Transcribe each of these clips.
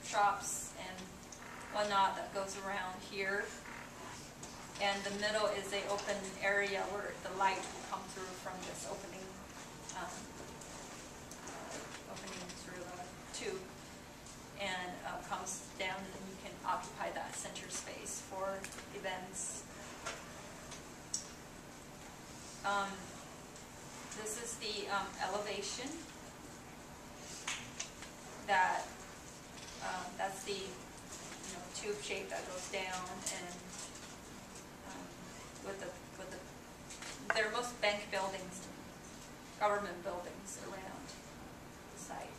shops and whatnot that goes around here. And the middle is a open area where the light will come through from this opening through the tube, and comes down, and you can occupy that center space for events. This is the elevation. That's the tube shape that goes down, and they're most bank buildings and government buildings around the site.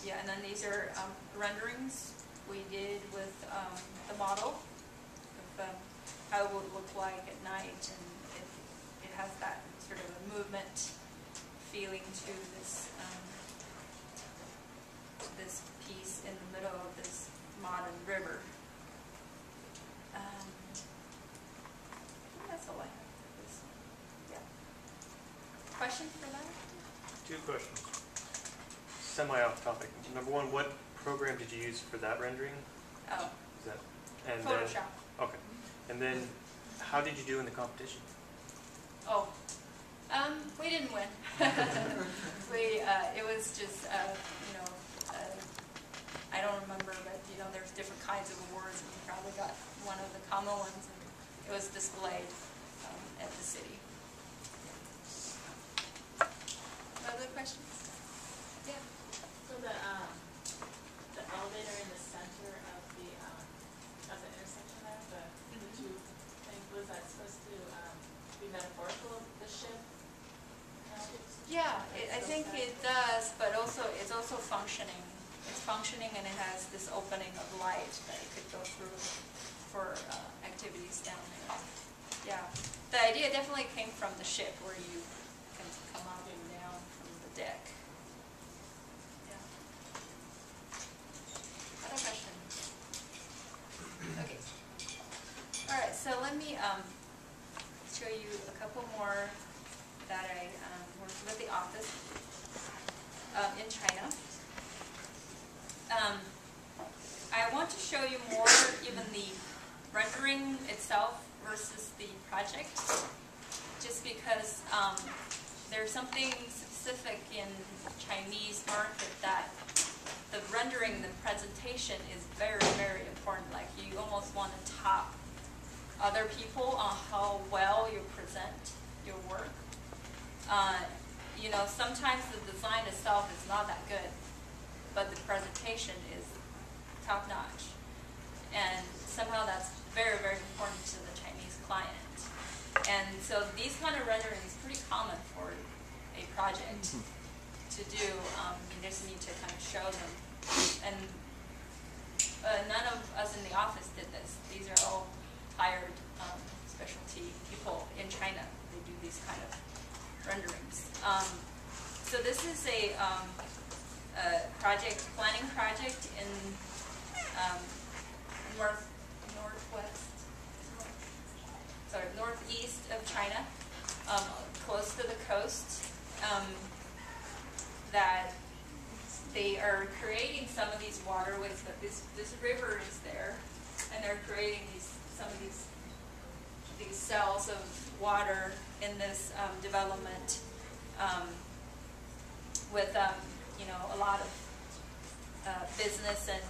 Yeah, and then these are renderings we did with the model of how it would look like at night, and it has that sort of a movement feeling to this this piece in the middle of this modern river. I think that's all I have for this. Yeah. Question for that? 2 questions. Semi off topic. Number 1, what program did you use for that rendering? Oh. Is that and Photoshop. Then, okay. And then, how did you do in the competition? Oh. We didn't win. It was just, I don't remember, but there's different kinds of awards, and we probably got one of the common ones, and it was displayed at the city. Other questions? Yeah. So the elevator in the center of the intersection there, the tube thing, was that supposed to be metaphorical of the ship? Yeah, I think it does, but also it's also functioning. It's functioning, and it has this opening of light that it could go through for activities down there. Yeah, the idea definitely came from the ship, where you can come out and down from the deck. Yeah. Other questions? Okay. All right. So let me show you a couple more that I worked with the office in China. I want to show you more even the rendering itself versus the project, just because there's something specific in Chinese market that the rendering, the presentation is very, very important. Like, you almost want to top other people on how well you present your work. Sometimes the design itself is not that good, but the presentation is top-notch. And somehow that's very, very important to the Chinese client. And so these kind of renderings is pretty common for a project to do. You just need to kind of show them. And none of us in the office did this. These are all hired specialty people in China. They do these kind of renderings. So this is a planning project in northeast of China, close to the coast. That they are creating some of these waterways. But this river is there, and they're creating some of these cells of water in this development. With a lot of business, and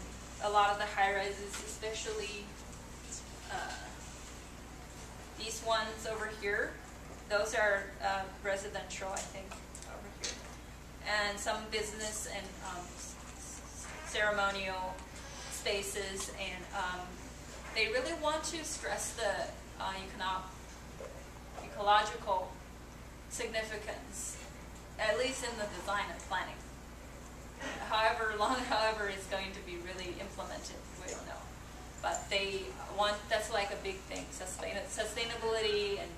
a lot of the high-rises, especially these ones over here. Those are residential, I think, over here, and some business and ceremonial spaces, and they really want to stress the ecological significance, at least in the design and planning. However it's going to be really implemented, we don't know. But they want, that's like a big thing. Sustainability and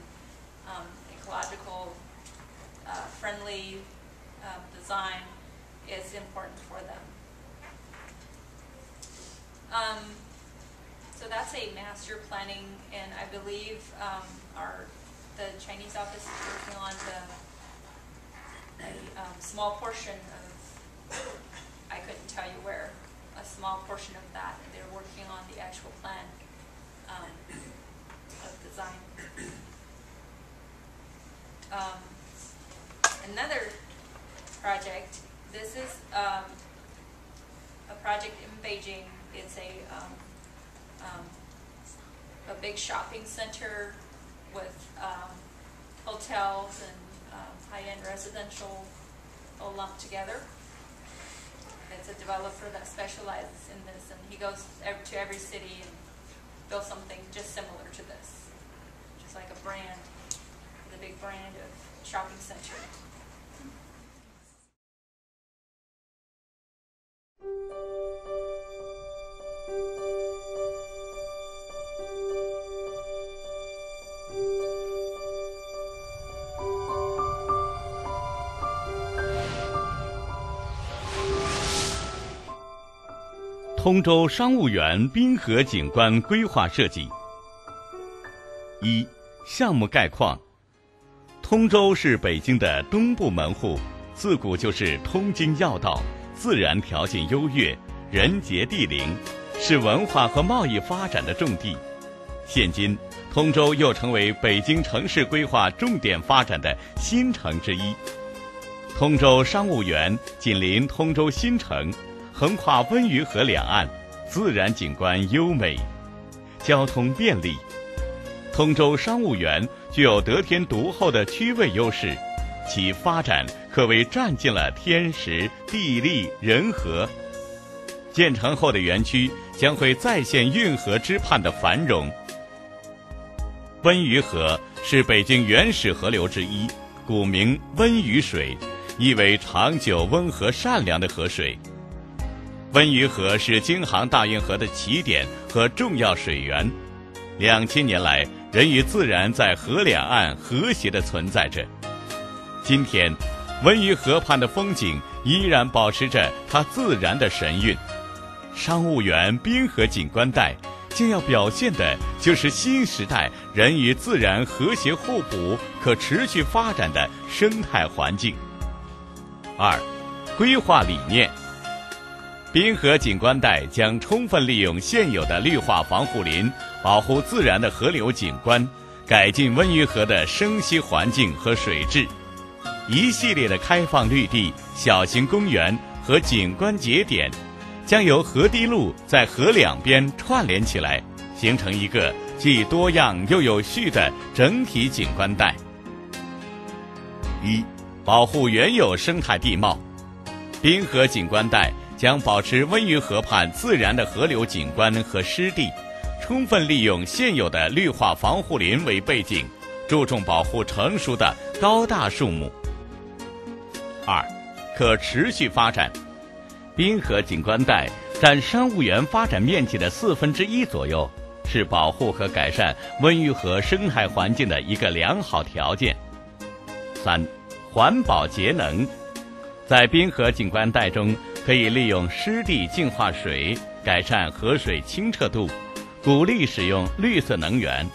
ecological friendly design is important for them. So that's a master planning, and I believe the Chinese office is working on small portion of, I couldn't tell you where, a small portion of that. They're working on the actual plan of design. Another project, this is a project in Beijing. It's a big shopping center with hotels and high-end residential all lumped together. It's a developer that specializes in this, and he goes to every city and builds something just similar to this, just like a brand, the big brand of shopping center.通州商务园滨河景观规划设计。一、项目概况。通州是北京的东部门户，自古就是通经要道，自然条件优越，人杰地灵，是文化和贸易发展的重地。现今，通州又成为北京城市规划重点发展的新城之一。通州商务园紧邻通州新城，横跨温榆河两岸，自然景观优美，交通便利。通州商务园具有得天独厚的区位优势，其发展可谓占尽了天时、地利、人和。建成后的园区将会再现运河之畔的繁荣。温榆河是北京原始河流之一，古名温榆水，意为长久温和善良的河水。温榆河是京杭大运河的起点和重要水源，2000年来，人与自然在河两岸和谐地存在着。今天，温榆河畔的风景依然保持着它自然的神韵。商务园滨河景观带将要表现的就是新时代人与自然和谐互补、可持续发展的生态环境。二、规划理念。滨河景观带将充分利用现有的绿化防护林，保护自然的河流景观，改进温榆河的生息环境和水质。一系列的开放绿地、小型公园和景观节点，将由河堤路在河两边串联起来，形成一个既多样又有序的整体景观带。一、保护原有生态地貌。滨河景观带将保持温榆河畔自然的河流景观和湿地，充分利用现有的绿化防护林为背景，注重保护成熟的高大树木。二、可持续发展。滨河景观带占商务园发展面积的1/4左右，是保护和改善温榆河生态环境的一个良好条件。三、环保节能。在滨河景观带中，可以利用湿地净化水，改善河水清澈度，鼓励使用绿色能源，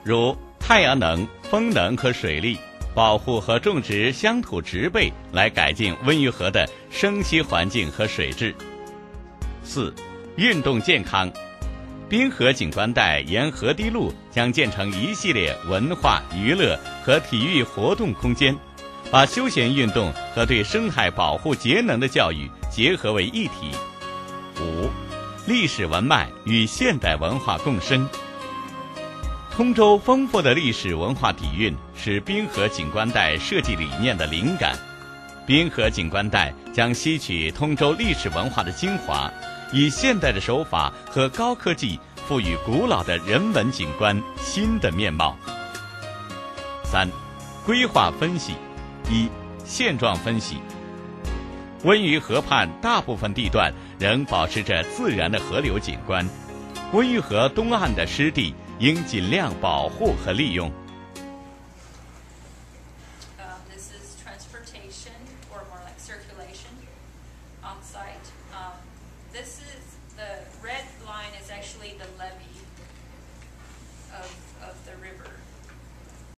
如太阳能、风能和水力，保护和种植乡土植被，来改进温榆河的生息环境和水质。四、运动健康。滨河景观带沿河堤路将建成一系列文化、娱乐和体育活动空间，把休闲运动和对生态保护节能的教育结合为一体。五、历史文脉与现代文化共生。通州丰富的历史文化底蕴是滨河景观带设计理念的灵感。滨河景观带将吸取通州历史文化的精华，以现代的手法和高科技赋予古老的人文景观新的面貌。三、规划分析。一、现状分析。温榆河畔大部分地段仍保持着自然的河流景观，温榆河东岸的湿地应尽量保护和利用。This is transportation, or more like circulation, on site. This is the red line is actually the levee of the river.